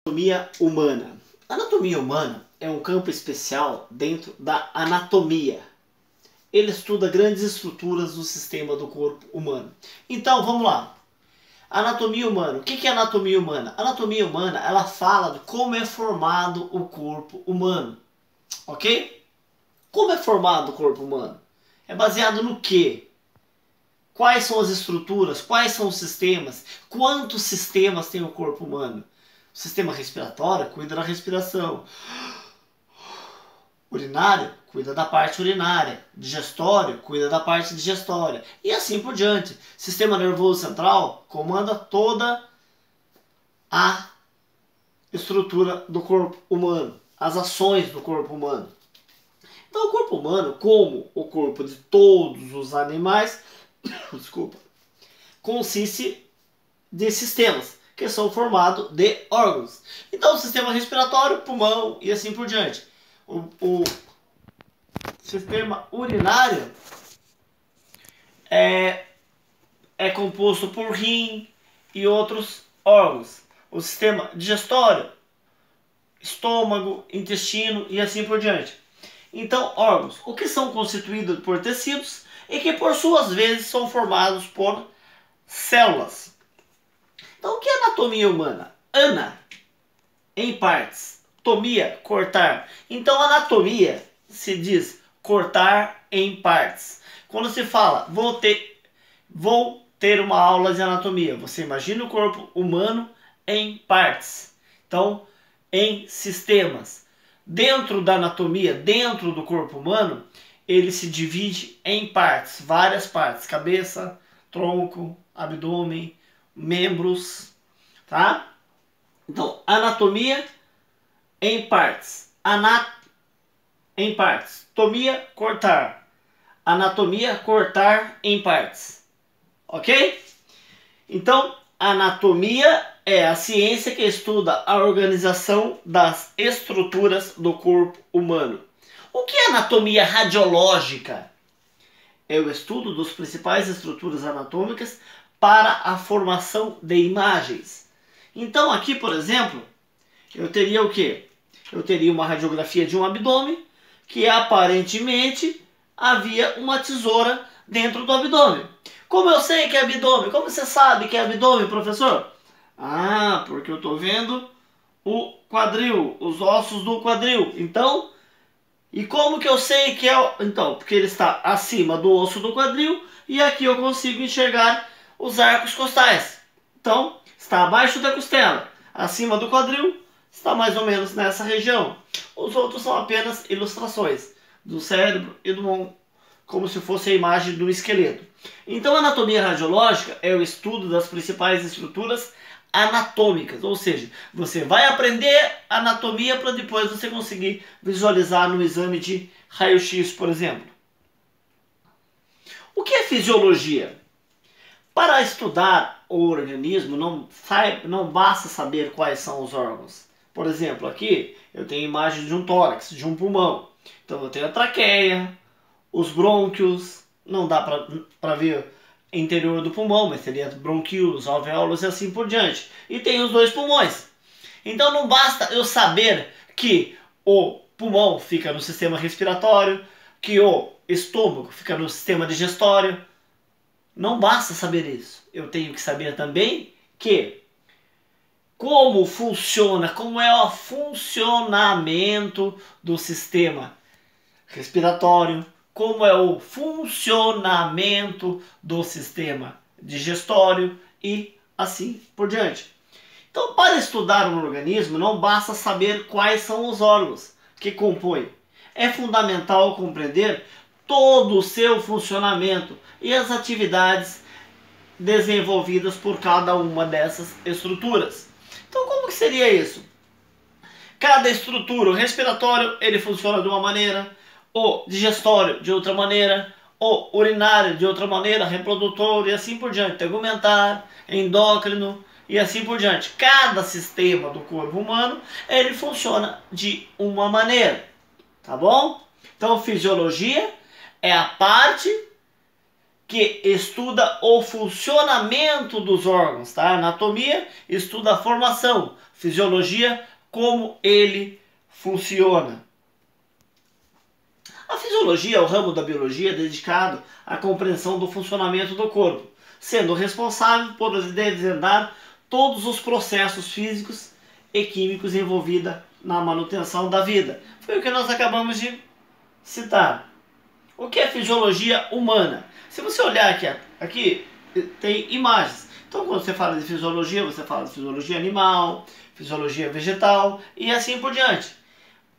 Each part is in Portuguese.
Anatomia humana. Anatomia humana é um campo especial dentro da anatomia. Ele estuda grandes estruturas do sistema do corpo humano. Então, vamos lá. Anatomia humana. O que é anatomia humana? A anatomia humana, ela fala de como é formado o corpo humano. Ok? Como é formado o corpo humano? É baseado no quê? Quais são as estruturas? Quais são os sistemas? Quantos sistemas tem o corpo humano? O sistema respiratório cuida da respiração. Urinário cuida da parte urinária. Digestório cuida da parte digestória. E assim por diante. Sistema nervoso central comanda toda a estrutura do corpo humano. As ações do corpo humano. Então o corpo humano, como o corpo de todos os animais, desculpa, consiste de sistemas que são formados de órgãos. Então o sistema respiratório, pulmão e assim por diante. O sistema urinário é composto por rim e outros órgãos. O sistema digestório, estômago, intestino e assim por diante. Então, órgãos, o que são constituídos por tecidos e que por suas vezes são formados por células. Então, o que é anatomia humana? Ana, em partes. Tomia, cortar. Então, anatomia se diz cortar em partes. Quando se fala, vou ter uma aula de anatomia, você imagina o corpo humano em partes. Então, em sistemas. Dentro da anatomia, dentro do corpo humano, ele se divide em partes, várias partes. Cabeça, tronco, abdômen, membros, tá? Então, anatomia em partes. Em partes. Tomia, cortar. Anatomia, cortar em partes. Ok? Então, anatomia é a ciência que estuda a organização das estruturas do corpo humano. O que é anatomia radiológica? É o estudo das principais estruturas anatômicas para a formação de imagens. Então aqui, por exemplo, eu teria o quê? Eu teria uma radiografia de um abdômen que aparentemente havia uma tesoura dentro do abdômen. Como eu sei que é abdômen? Como você sabe que é abdômen, professor? Ah, porque eu estou vendo o quadril, os ossos do quadril. Então, e como que eu sei que é? Então, porque ele está acima do osso do quadril e aqui eu consigo enxergar os arcos costais. Então, está abaixo da costela, acima do quadril, está mais ou menos nessa região. Os outros são apenas ilustrações do cérebro e do mão, como se fosse a imagem do esqueleto. Então, a anatomia radiológica é o estudo das principais estruturas anatômicas, ou seja, você vai aprender anatomia para depois você conseguir visualizar no exame de raio-x, por exemplo. O que é fisiologia? Para estudar o organismo, não basta saber quais são os órgãos. Por exemplo, aqui eu tenho imagem de um tórax, de um pulmão. Então eu tenho a traqueia, os brônquios, não dá para ver interior do pulmão, mas seria bronquíolos, alvéolos e assim por diante. E tem os dois pulmões. Então não basta eu saber que o pulmão fica no sistema respiratório, que o estômago fica no sistema digestório. Não basta saber isso. Eu tenho que saber também que como funciona, como é o funcionamento do sistema respiratório, como é o funcionamento do sistema digestório e assim por diante. Então, para estudar um organismo, não basta saber quais são os órgãos que compõem. É fundamental compreender todo o seu funcionamento e as atividades desenvolvidas por cada uma dessas estruturas. Então, como que seria isso? Cada estrutura, o respiratório, ele funciona de uma maneira, o digestório de outra maneira, o urinário de outra maneira, reprodutor e assim por diante, tegumentar, endócrino e assim por diante. Cada sistema do corpo humano, ele funciona de uma maneira, tá bom? Então, fisiologia é a parte que estuda o funcionamento dos órgãos, tá? Anatomia estuda a formação, fisiologia, como ele funciona. A fisiologia é o ramo da biologia dedicado à compreensão do funcionamento do corpo, sendo responsável por desvendar todos os processos físicos e químicos envolvidos na manutenção da vida. Foi o que nós acabamos de citar. O que é fisiologia humana? Se você olhar aqui tem imagens. Então, quando você fala de fisiologia, você fala de fisiologia animal, fisiologia vegetal e assim por diante.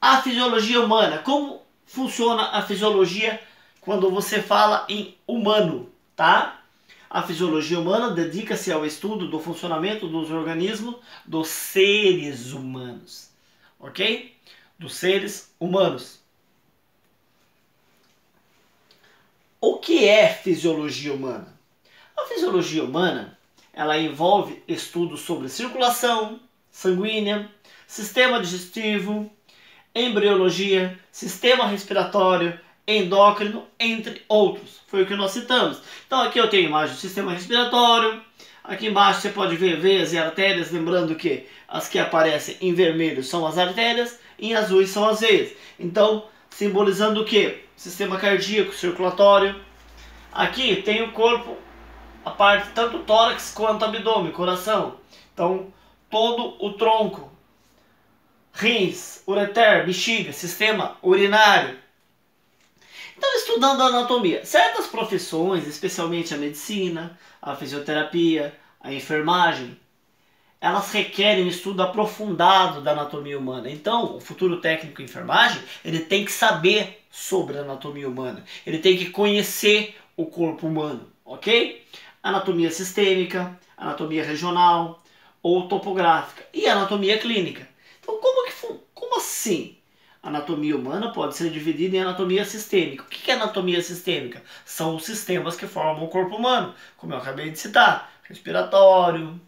A fisiologia humana, como funciona a fisiologia quando você fala em humano, tá? A fisiologia humana dedica-se ao estudo do funcionamento dos organismos dos seres humanos, ok? Dos seres humanos. O que é fisiologia humana? A fisiologia humana, ela envolve estudos sobre circulação sanguínea, sistema digestivo, embriologia, sistema respiratório, endócrino, entre outros. Foi o que nós citamos. Então aqui eu tenho a imagem do sistema respiratório. Aqui embaixo você pode ver veias e artérias, lembrando que as que aparecem em vermelho são as artérias, em azuis são as veias. Então, simbolizando o que? Sistema cardíaco, circulatório. Aqui tem o corpo, a parte tanto tórax quanto abdômen, coração. Então, todo o tronco, rins, ureter, bexiga, sistema urinário. Então, estudando a anatomia, certas profissões, especialmente a medicina, a fisioterapia, a enfermagem, elas requerem um estudo aprofundado da anatomia humana. Então, o futuro técnico em enfermagem, ele tem que saber sobre a anatomia humana. Ele tem que conhecer o corpo humano, ok? Anatomia sistêmica, anatomia regional ou topográfica e anatomia clínica. Então, como assim? A anatomia humana pode ser dividida em anatomia sistêmica. O que é anatomia sistêmica? São os sistemas que formam o corpo humano, como eu acabei de citar: respiratório,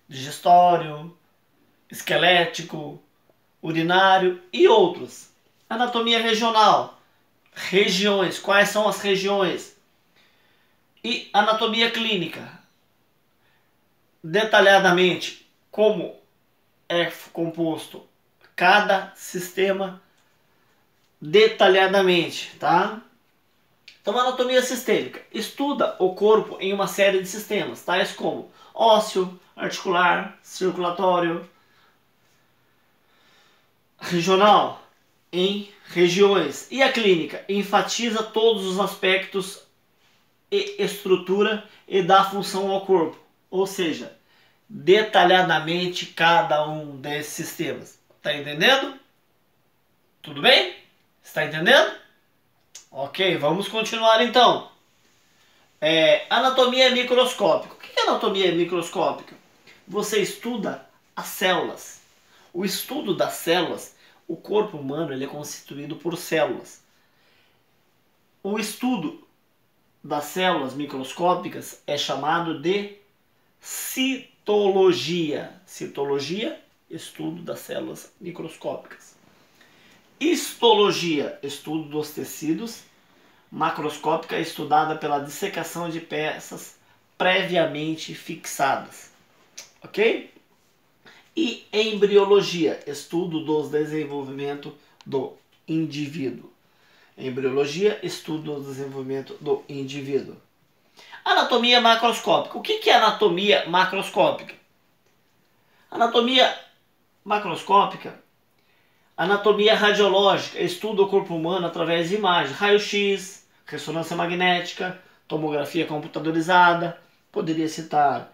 digestório, esquelético, urinário e outros. Anatomia regional, regiões, quais são as regiões? E anatomia clínica, detalhadamente como é composto cada sistema detalhadamente, tá? Então, a anatomia sistêmica estuda o corpo em uma série de sistemas, tais como ósseo, articular, circulatório, regional, em regiões. E a clínica enfatiza todos os aspectos e estrutura e dá função ao corpo, ou seja, detalhadamente cada um desses sistemas. Tá entendendo? Tudo bem? Está entendendo? Ok, vamos continuar então. Anatomia microscópica. O que é anatomia microscópica? Você estuda as células. O estudo das células, o corpo humano ele é constituído por células. O estudo das células microscópicas é chamado de citologia. Citologia, estudo das células microscópicas. Histologia, estudo dos tecidos. Macroscópica, estudada pela dissecação de peças previamente fixadas. Ok? E embriologia, estudo do desenvolvimento do indivíduo. Embriologia, estudo do desenvolvimento do indivíduo. Anatomia macroscópica. O que é anatomia macroscópica? Anatomia macroscópica, anatomia radiológica, estuda o corpo humano através de imagens, raio-x, ressonância magnética, tomografia computadorizada, poderia citar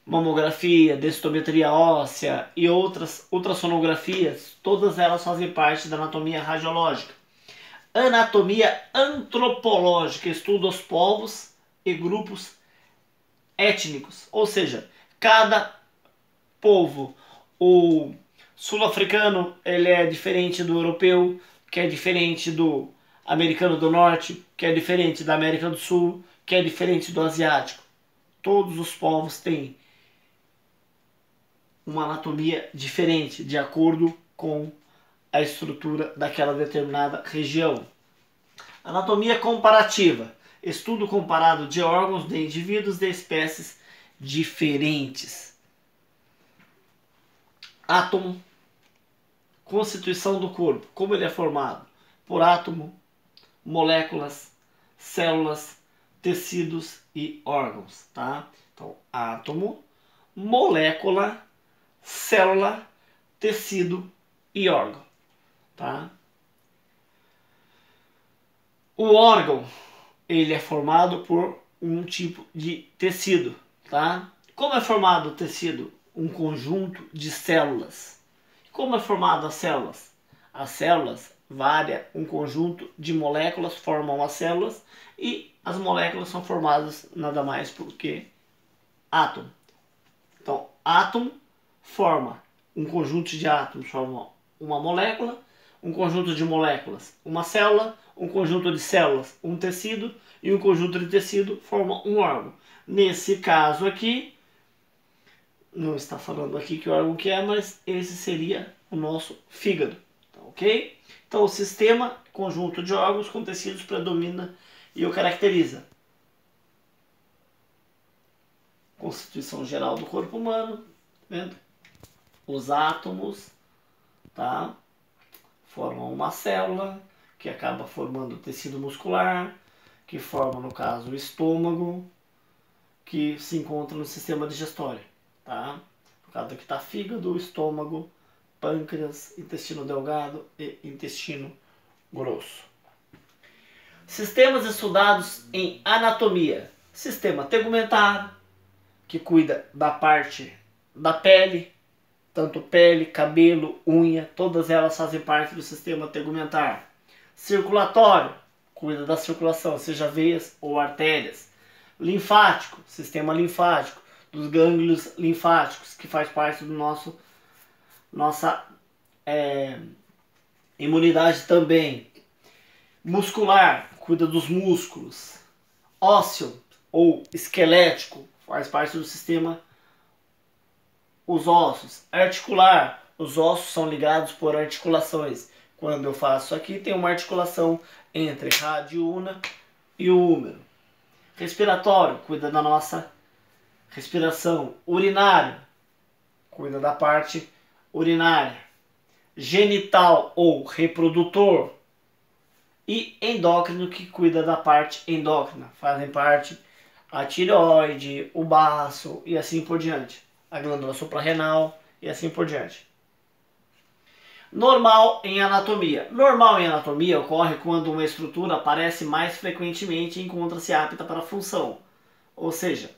mamografia, densitometria óssea e outras ultrassonografias, todas elas fazem parte da anatomia radiológica. Anatomia antropológica, estuda os povos e grupos étnicos, ou seja, cada povo, o sul-africano, ele é diferente do europeu, que é diferente do americano do norte, que é diferente da América do Sul, que é diferente do asiático. Todos os povos têm uma anatomia diferente, de acordo com a estrutura daquela determinada região. Anatomia comparativa. estudo comparado de órgãos de indivíduos de espécies diferentes. Átomo, constituição do corpo, como ele é formado? Por átomo, moléculas, células, tecidos e órgãos, tá? Então, átomo, molécula, célula, tecido e órgão, tá? O órgão, ele é formado por um tipo de tecido, tá? Como é formado o tecido? Um conjunto de células. Como é formado as células? As células varia um conjunto de moléculas formam as células e as moléculas são formadas nada mais por que átomo. Então, átomo forma um conjunto de átomos, forma uma molécula, um conjunto de moléculas, uma célula, um conjunto de células, um tecido e um conjunto de tecido forma um órgão. Nesse caso aqui, não está falando aqui que órgão que é, mas esse seria o nosso fígado, tá, ok? Então o sistema, conjunto de órgãos com tecidos predomina e o caracteriza. Constituição geral do corpo humano, tá vendo? Os átomos, tá? Formam uma célula, que acaba formando o tecido muscular, que forma, no caso, o estômago, que se encontra no sistema digestório, tá? No caso aqui está fígado, estômago, pâncreas, intestino delgado e intestino grosso. Sistemas estudados em anatomia. Sistema tegumentar, que cuida da parte da pele, tanto pele, cabelo, unha, todas elas fazem parte do sistema tegumentar. Circulatório, cuida da circulação, seja veias ou artérias. Linfático, sistema linfático, dos gânglios linfáticos, que faz parte do nossa imunidade também. Muscular, cuida dos músculos. Ósseo ou esquelético, faz parte do sistema os ossos. Articular, os ossos são ligados por articulações. Quando eu faço aqui, tem uma articulação entre radiúna e o húmero. Respiratório, cuida da nossa respiração. Urinário, cuida da parte urinária. Genital ou reprodutor. E endócrino, que cuida da parte endócrina. Fazem parte a tireoide, o baço e assim por diante. A glândula suprarrenal e assim por diante. Normal em anatomia. Normal em anatomia ocorre quando uma estrutura aparece mais frequentemente e encontra-se apta para a função. Ou seja,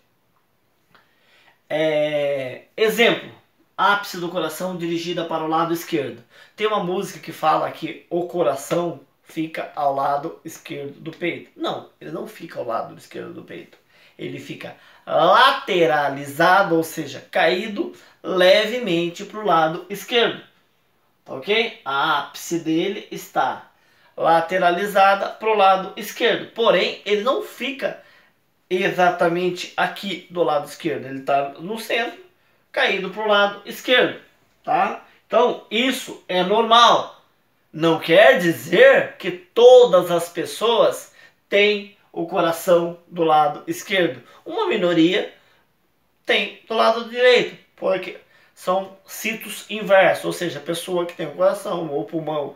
exemplo, ápice do coração dirigida para o lado esquerdo. Tem uma música que fala que o coração fica ao lado esquerdo do peito. Não, ele não fica ao lado esquerdo do peito. Ele fica lateralizado, ou seja, caído levemente para o lado esquerdo. Ok? A ápice dele está lateralizada para o lado esquerdo. Porém, ele não fica exatamente aqui do lado esquerdo. Ele está no centro, caído para o lado esquerdo. Tá? Então, isso é normal. Não quer dizer que todas as pessoas têm o coração do lado esquerdo. Uma minoria tem do lado direito, porque são sítios inversos, ou seja, a pessoa que tem o coração ou o pulmão,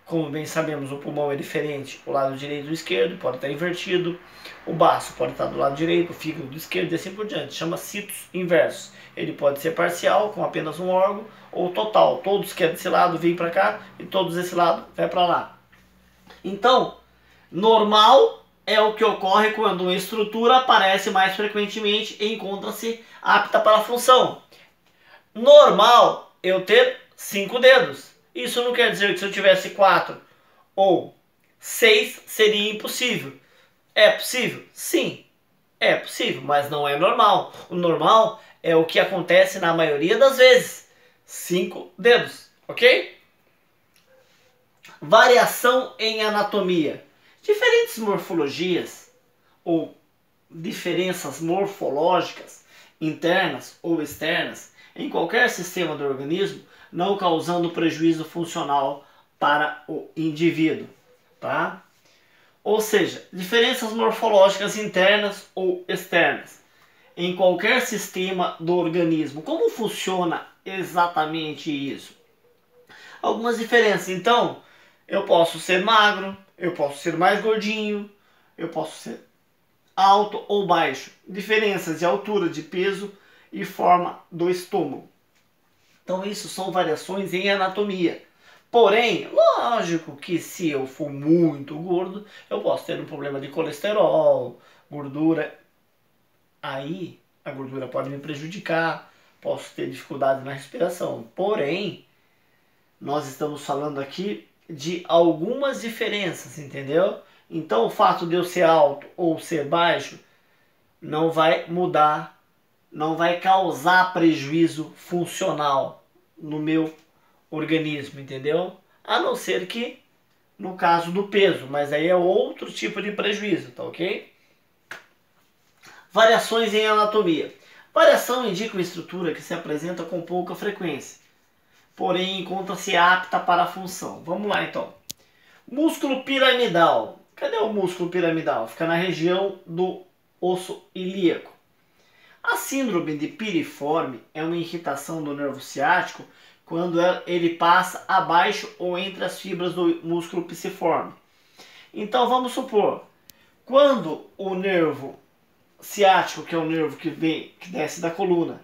como bem sabemos, o pulmão é diferente, o lado direito do esquerdo pode estar invertido, o baço pode estar do lado direito, o fígado do esquerdo e assim por diante, chama sítios inversos. Ele pode ser parcial, com apenas um órgão, ou total, todos que é desse lado vêm para cá e todos desse lado vai para lá. Então, normal é o que ocorre quando uma estrutura aparece mais frequentemente e encontra-se apta para a função. Normal eu ter 5 dedos. Isso não quer dizer que se eu tivesse 4 ou 6 seria impossível. É possível? Sim, é possível, mas não é normal. O normal é o que acontece na maioria das vezes. 5 dedos, ok? Variação em anatomia. Diferentes morfologias ou diferenças morfológicas internas ou externas em qualquer sistema do organismo, não causando prejuízo funcional para o indivíduo, tá? Ou seja, diferenças morfológicas internas ou externas em qualquer sistema do organismo. Como funciona exatamente isso? Algumas diferenças. Então, eu posso ser magro, eu posso ser mais gordinho, eu posso ser alto ou baixo. Diferenças de altura, de peso e forma do estômago. Então, isso são variações em anatomia. Porém, lógico que se eu for muito gordo, eu posso ter um problema de colesterol, gordura. Aí, a gordura pode me prejudicar, posso ter dificuldade na respiração. Porém, nós estamos falando aqui de algumas diferenças, entendeu? Então, o fato de eu ser alto ou ser baixo não vai mudar, não vai causar prejuízo funcional no meu organismo, entendeu? A não ser que no caso do peso, mas aí é outro tipo de prejuízo, tá ok? Variações em anatomia. Variação indica uma estrutura que se apresenta com pouca frequência, porém encontra-se apta para a função. Vamos lá então. Músculo piramidal. Cadê o músculo piramidal? Fica na região do osso ilíaco. A síndrome de piriforme é uma irritação do nervo ciático quando ele passa abaixo ou entre as fibras do músculo pisiforme. Então vamos supor, quando o nervo ciático, que é o nervo que desce da coluna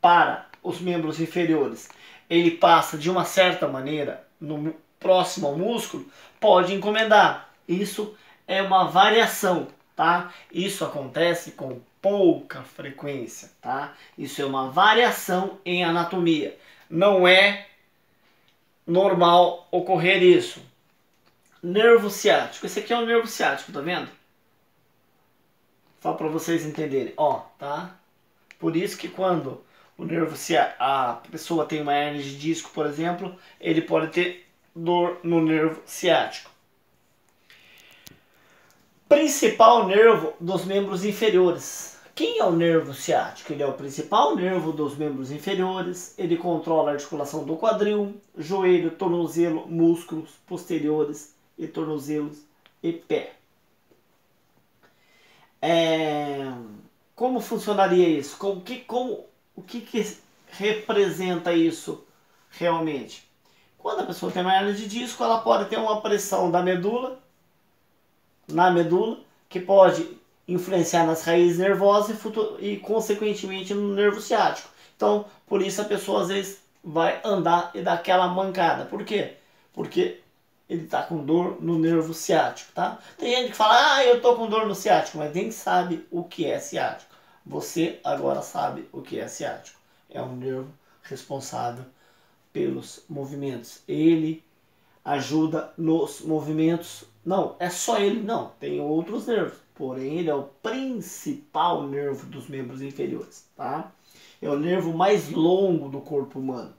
para os membros inferiores, ele passa de uma certa maneira no próximo ao músculo, pode encomendar. Isso é uma variação, tá? Isso acontece com pouca frequência, tá? Isso é uma variação em anatomia. Não é normal ocorrer isso. Nervo ciático. Esse aqui é o nervo ciático, tá vendo? Só para vocês entenderem. Ó, tá? Por isso que quando o nervo ciático, a pessoa tem uma hernia de disco, por exemplo, ele pode ter dor no nervo ciático. Principal nervo dos membros inferiores. Quem é o nervo ciático? Ele é o principal nervo dos membros inferiores. Ele controla a articulação do quadril, joelho, tornozelo, músculos posteriores e tornozelos e pé. Como funcionaria isso? O que representa isso realmente? Quando a pessoa tem uma hernia de disco, ela pode ter uma pressão da medula, na medula, que pode influenciar nas raízes nervosas e consequentemente no nervo ciático. Então, por isso a pessoa às vezes vai andar e dar aquela mancada. Por quê? Porque ele está com dor no nervo ciático, tá? Tem gente que fala, ah, eu estou com dor no ciático, mas nem sabe o que é ciático. Você agora sabe o que é ciático. É um nervo responsável pelos movimentos. Ele ajuda nos movimentos. Não, é só ele, não. Tem outros nervos. Porém, ele é o principal nervo dos membros inferiores, tá? É o nervo mais longo do corpo humano.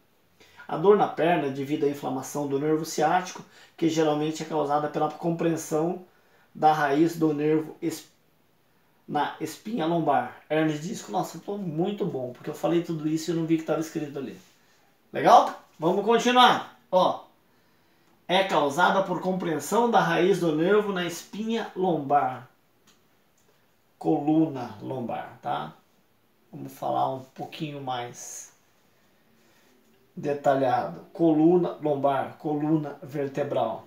A dor na perna é devido à inflamação do nervo ciático, que geralmente é causada pela compreensão da raiz do nervo na espinha lombar. Hernia de disco, nossa, eu tô muito bom, porque eu falei tudo isso e eu não vi que estava escrito ali. Legal? Vamos continuar. Ó, é causada por compreensão da raiz do nervo na espinha lombar. Coluna lombar, tá? Vamos falar um pouquinho mais detalhado. Coluna lombar, coluna vertebral.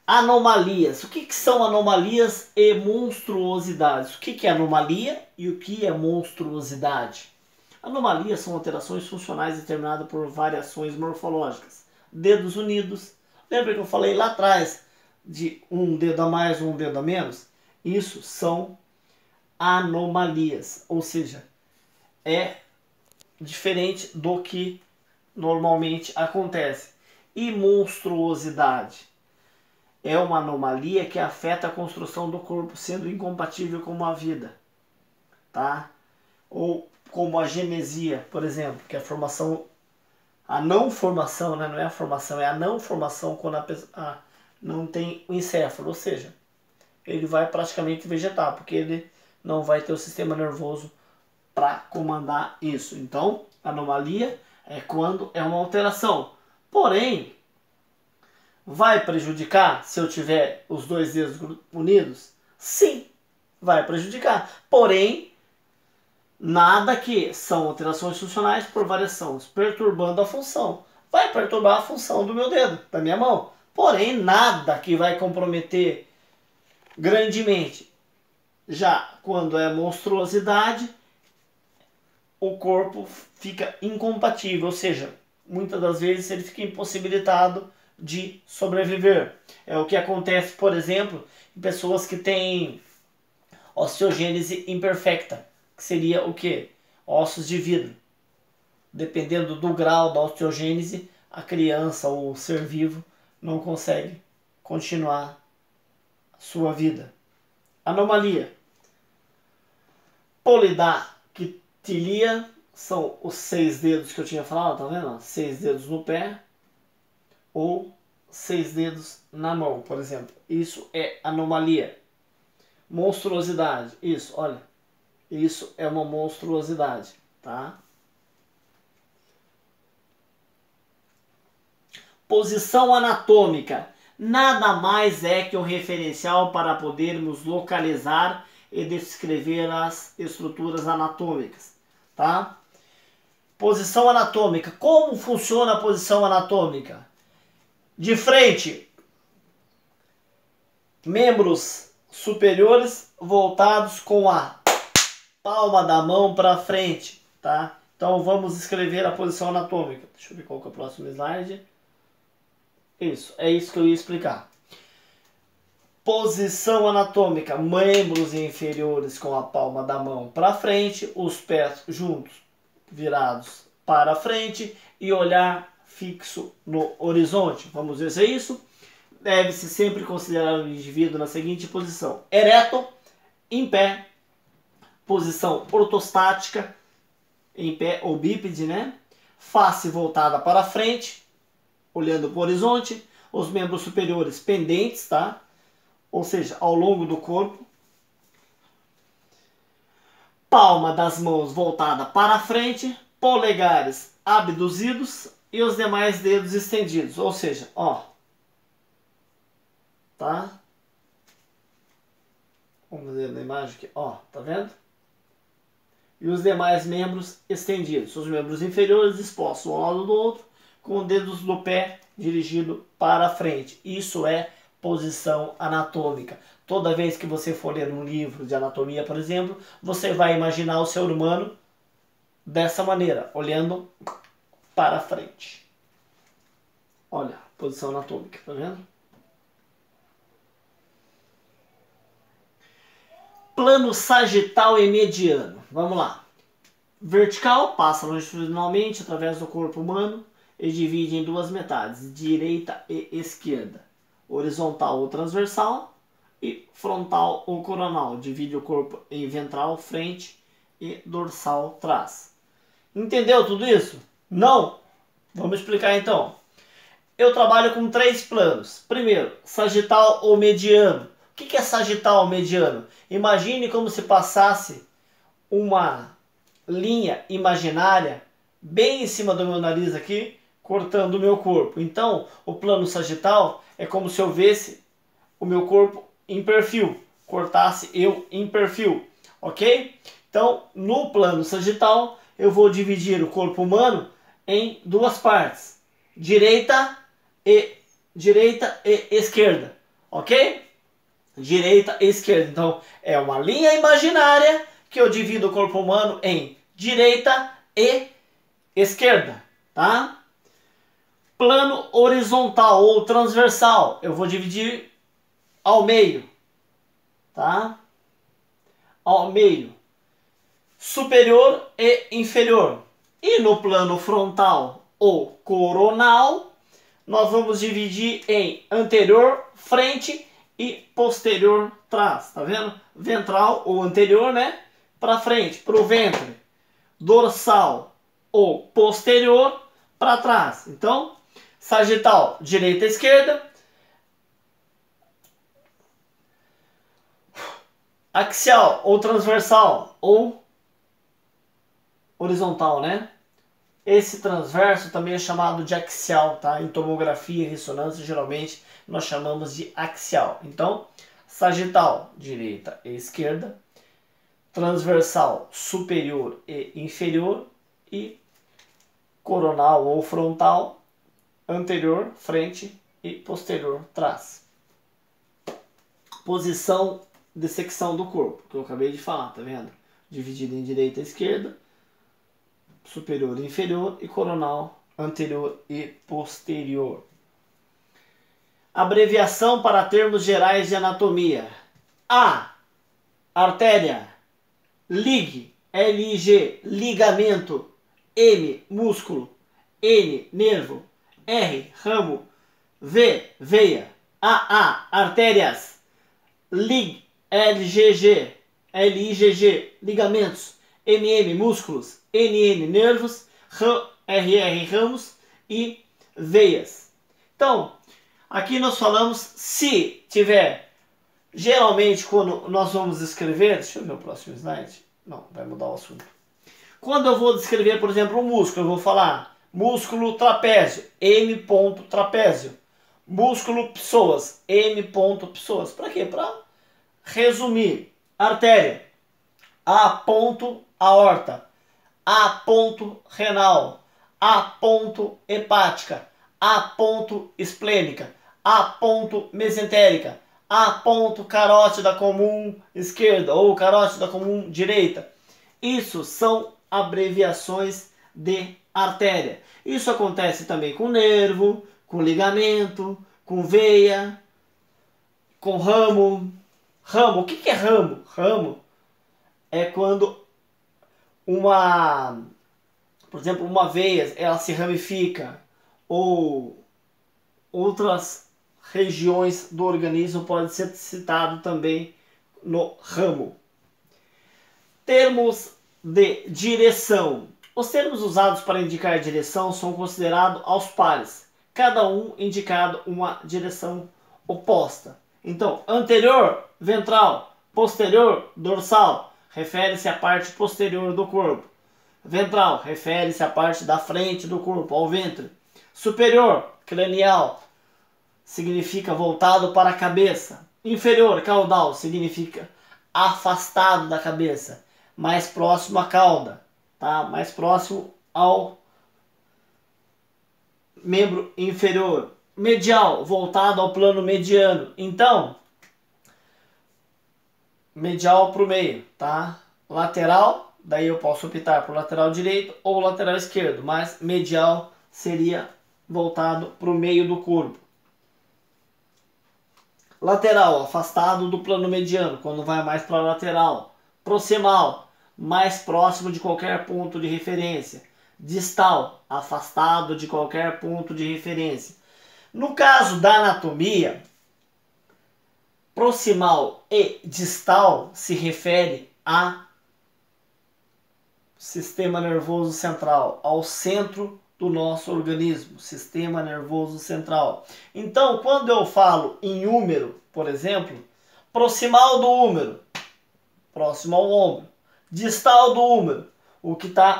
Anomalias. O que são anomalias e monstruosidades? O que é anomalia e o que é monstruosidade? Anomalias são alterações funcionais determinadas por variações morfológicas. Dedos unidos. Lembra que eu falei lá atrás de um dedo a mais ou um dedo a menos? Isso são anomalias. Ou seja, é diferente do que normalmente acontece. E monstruosidade é uma anomalia que afeta a construção do corpo, sendo incompatível com a vida, tá? Ou como a genesia, por exemplo, que é a formação, a não formação, né? Não é a formação, é a não formação quando a pessoa não tem o encéfalo, ou seja, ele vai praticamente vegetar, porque ele não vai ter o sistema nervoso para comandar isso. Então, anomalia é quando é uma alteração. Porém, vai prejudicar se eu tiver os dois dedos unidos? Sim, vai prejudicar. Porém, nada que são alterações funcionais por variação, perturbando a função. Vai perturbar a função do meu dedo, da minha mão. Porém, nada que vai comprometer grandemente. Já quando é monstruosidade, o corpo fica incompatível, ou seja, muitas das vezes ele fica impossibilitado de sobreviver. É o que acontece, por exemplo, em pessoas que têm osteogênese imperfecta, que seria o quê? Ossos de vidro. Dependendo do grau da osteogênese, a criança ou o ser vivo não consegue continuar sua vida. Anomalia. Polidactilia são os 6 dedos que eu tinha falado, tá vendo? 6 dedos no pé ou 6 dedos na mão, por exemplo. Isso é anomalia. Monstruosidade. Isso, olha. Isso é uma monstruosidade, tá? Posição anatômica. Nada mais é que um referencial para podermos localizar e descrever as estruturas anatômicas, tá? Posição anatômica. Como funciona a posição anatômica? De frente, membros superiores voltados com a palma da mão para frente, tá? Então vamos escrever a posição anatômica. Deixa eu ver qual que é o próximo slide. Isso, é isso que eu ia explicar. Posição anatômica, membros inferiores com a palma da mão para frente, os pés juntos, virados para frente e olhar fixo no horizonte. Vamos ver se é isso. Deve-se sempre considerar o indivíduo na seguinte posição: ereto, em pé, posição ortostática, em pé ou bípede, né? Face voltada para frente, olhando para o horizonte, os membros superiores pendentes, tá? Ou seja, ao longo do corpo. Palma das mãos voltada para frente, polegares abduzidos e os demais dedos estendidos. Ou seja, ó, tá? Vamos ver na imagem aqui, ó, tá vendo? E os demais membros estendidos. Os membros inferiores expostos um ao lado do outro, com os dedos do pé dirigido para frente. Isso é posição anatômica. Toda vez que você for ler um livro de anatomia, por exemplo, você vai imaginar o ser humano dessa maneira, olhando para frente. Olha, posição anatômica, tá vendo? Plano sagital e mediano. Vamos lá. Vertical passa longitudinalmente através do corpo humano e divide em duas metades, direita e esquerda. Horizontal ou transversal e frontal ou coronal. Divide o corpo em ventral, frente e dorsal, trás. Entendeu tudo isso? Não? Vamos explicar então. Eu trabalho com 3 planos. Primeiro, sagital ou mediano. O que é sagital ou mediano? Imagine como se passasse uma linha imaginária bem em cima do meu nariz aqui, cortando o meu corpo. Então, o plano sagital é como se eu visse o meu corpo em perfil, cortasse eu em perfil, ok? Então, no plano sagital, eu vou dividir o corpo humano em duas partes, direita e esquerda, ok? Direita e esquerda. Então, é uma linha imaginária que eu divido o corpo humano em direita e esquerda, tá? Plano horizontal ou transversal, eu vou dividir ao meio, tá? Ao meio, superior e inferior. E no plano frontal ou coronal, nós vamos dividir em anterior, frente e posterior, trás, tá vendo? Ventral ou anterior, né? Para frente, para o ventre. Dorsal ou posterior, para trás. Então, sagital, direita e esquerda. Axial ou transversal ou horizontal, né? Esse transverso também é chamado de axial, tá? Em tomografia e ressonância, geralmente nós chamamos de axial. Então, sagital, direita e esquerda, transversal, superior e inferior, e coronal ou frontal, anterior, frente e posterior, trás. Posição de secção do corpo, que eu acabei de falar, tá vendo? Dividido em direita e esquerda, superior e inferior, e coronal, anterior e posterior. Abreviação para termos gerais de anatomia. A. Artéria. Lig. L-I-G. Ligamento. M. Músculo. N. Nervo. R. Ramo. V. Veia. A. Artérias. Lig. L-G-G. L-I-G-G. Ligamentos. M-M. Músculos. N-N. Nervos. R-R. Ramos. E veias. Então, aqui nós falamos se tiver, geralmente quando nós vamos escrever, deixa eu ver o próximo slide, não, vai mudar o assunto. Quando eu vou descrever, por exemplo, um músculo, eu vou falar músculo trapézio, M. trapézio, músculo psoas, M. psoas. Para quê? Para resumir. Artéria, A. aorta, A. renal, A. hepática, A. esplênica, A. mesentérica, A. carótida comum esquerda ou carótida comum direita. Isso são abreviações de artéria. Isso acontece também com nervo, com ligamento, com veia, com ramo. Ramo, o que é ramo? Ramo é quando por exemplo, uma veia, ela se ramifica, ou outras regiões do organismo podem ser citado também no ramo. Termos de direção. Os termos usados para indicar direção são considerados aos pares, cada um indicado uma direção oposta. Então, anterior, ventral, posterior, dorsal, refere-se à parte posterior do corpo. Ventral, refere-se à parte da frente do corpo, ao ventre. Superior, cranial, significa voltado para a cabeça. Inferior, caudal, significa afastado da cabeça, mais próximo à cauda, tá? Mais próximo ao membro inferior. Medial, voltado ao plano mediano. Então, medial para o meio, tá? Lateral, daí eu posso optar por lateral direito ou lateral esquerdo, mas medial seria voltado para o meio do corpo. Lateral, afastado do plano mediano, quando vai mais para a lateral. Proximal, mais próximo de qualquer ponto de referência. Distal, afastado de qualquer ponto de referência. No caso da anatomia, proximal e distal se refere ao sistema nervoso central, ao centro do nosso organismo, sistema nervoso central. Então, quando eu falo em húmero, por exemplo, proximal do húmero, próximo ao ombro, distal do húmero, o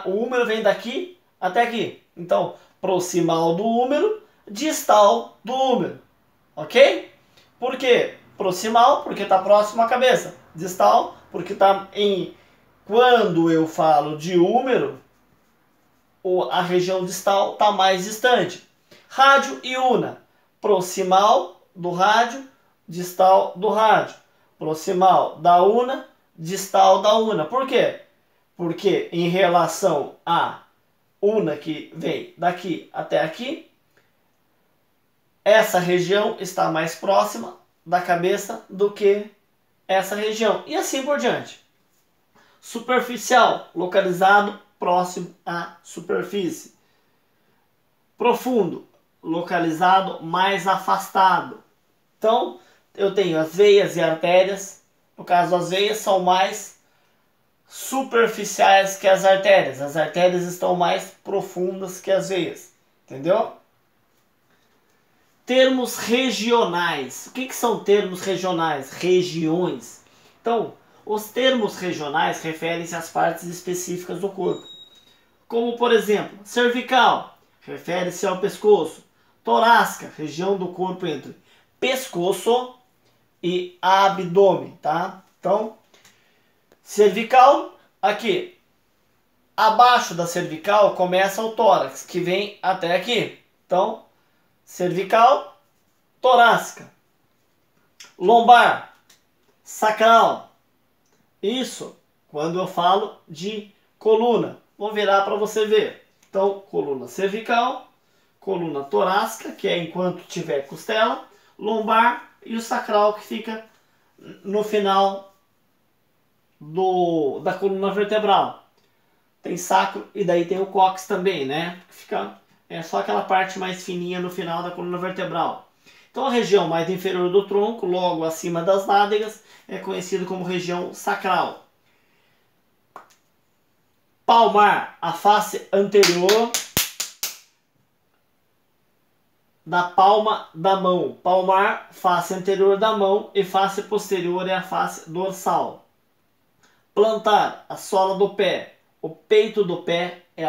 húmero vem daqui até aqui. Então, proximal do húmero, distal do húmero, ok? Por quê? Proximal, porque está próximo à cabeça. Distal, porque está em... Quando eu falo de húmero, a região distal está mais distante. Rádio e una. Proximal do rádio, distal do rádio. Proximal da una, distal da una. Por quê? Porque em relação à una que vem daqui até aqui, essa região está mais próxima da cabeça do que essa região. E assim por diante. Superficial, localizado próximo à superfície. Profundo, localizado mais afastado. Então, eu tenho as veias e artérias. No caso, as veias são mais superficiais que as artérias. As artérias estão mais profundas que as veias. Entendeu? Termos regionais. O que são termos regionais? Regiões. Então, os termos regionais referem-se às partes específicas do corpo. como por exemplo, cervical, refere-se ao pescoço, torácica, região do corpo entre pescoço e abdômen, tá? Então, cervical, aqui, abaixo da cervical começa o tórax, que vem até aqui. Então, cervical, torácica, lombar, sacral. Isso quando eu falo de coluna. Vou virar para você ver. Então, coluna cervical, coluna torácica, que é enquanto tiver costela, lombar e o sacral, que fica no final da coluna vertebral. Tem sacro e daí tem o cóccix também, né? É só aquela parte mais fininha no final da coluna vertebral. Então a região mais inferior do tronco, logo acima das nádegas, é conhecida como região sacral. Palmar, a face anterior da palma da mão. Palmar, face anterior da mão, e face posterior é a face dorsal. Plantar, a sola do pé. O peito do pé é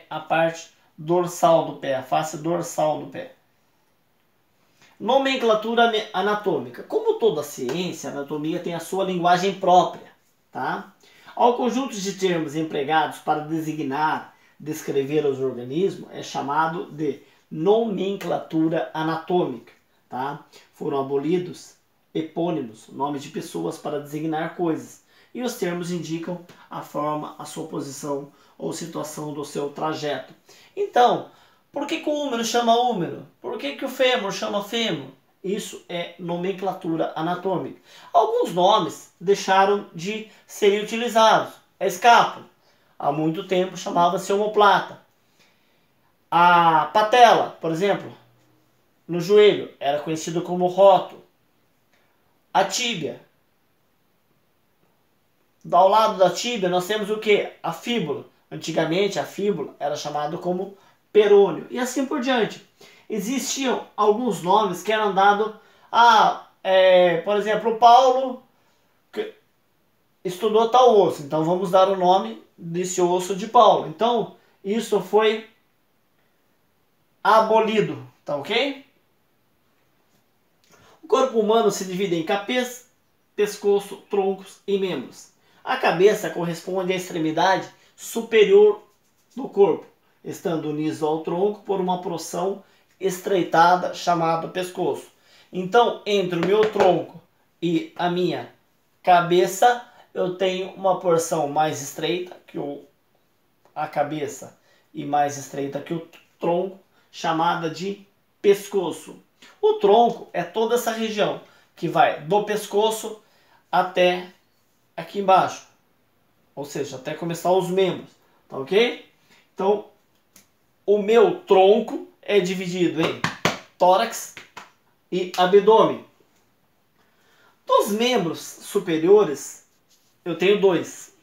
a parte dorsal do pé, a face dorsal do pé. Nomenclatura anatômica. Como toda ciência, a anatomia tem a sua linguagem própria, tá? Ao conjunto de termos empregados para designar, descrever os organismos é chamado de nomenclatura anatômica, tá? Foram abolidos epônimos, nomes de pessoas para designar coisas, e os termos indicam a forma, a sua posição ou situação do seu trajeto. Então, por que o úmero chama úmero? Por que o fêmur chama fêmur? Isso é nomenclatura anatômica. Alguns nomes deixaram de ser utilizados. A escápula, há muito tempo chamava-se omoplata. A patela, por exemplo, no joelho, era conhecido como rótulo. A tíbia. Ao lado da tíbia nós temos o que? A fíbula. Antigamente a fíbula era chamada como perônio. E assim por diante. Existiam alguns nomes que eram dados a, por exemplo, o Paulo estudou tal osso. Então vamos dar o nome desse osso de Paulo. Então isso foi abolido. Tá ok? O corpo humano se divide em cabeça, pescoço, troncos e membros. A cabeça corresponde à extremidade superior do corpo, estando unido ao tronco por uma porção estreitada chamada pescoço. Então, entre o meu tronco e a minha cabeça, eu tenho uma porção mais estreita que a cabeça e mais estreita que o tronco, chamada de pescoço. O tronco é toda essa região que vai do pescoço até aqui embaixo, ou seja, até começar os membros, tá ok? Então, o meu tronco é dividido em tórax e abdômen. Dos membros superiores, eu tenho dois.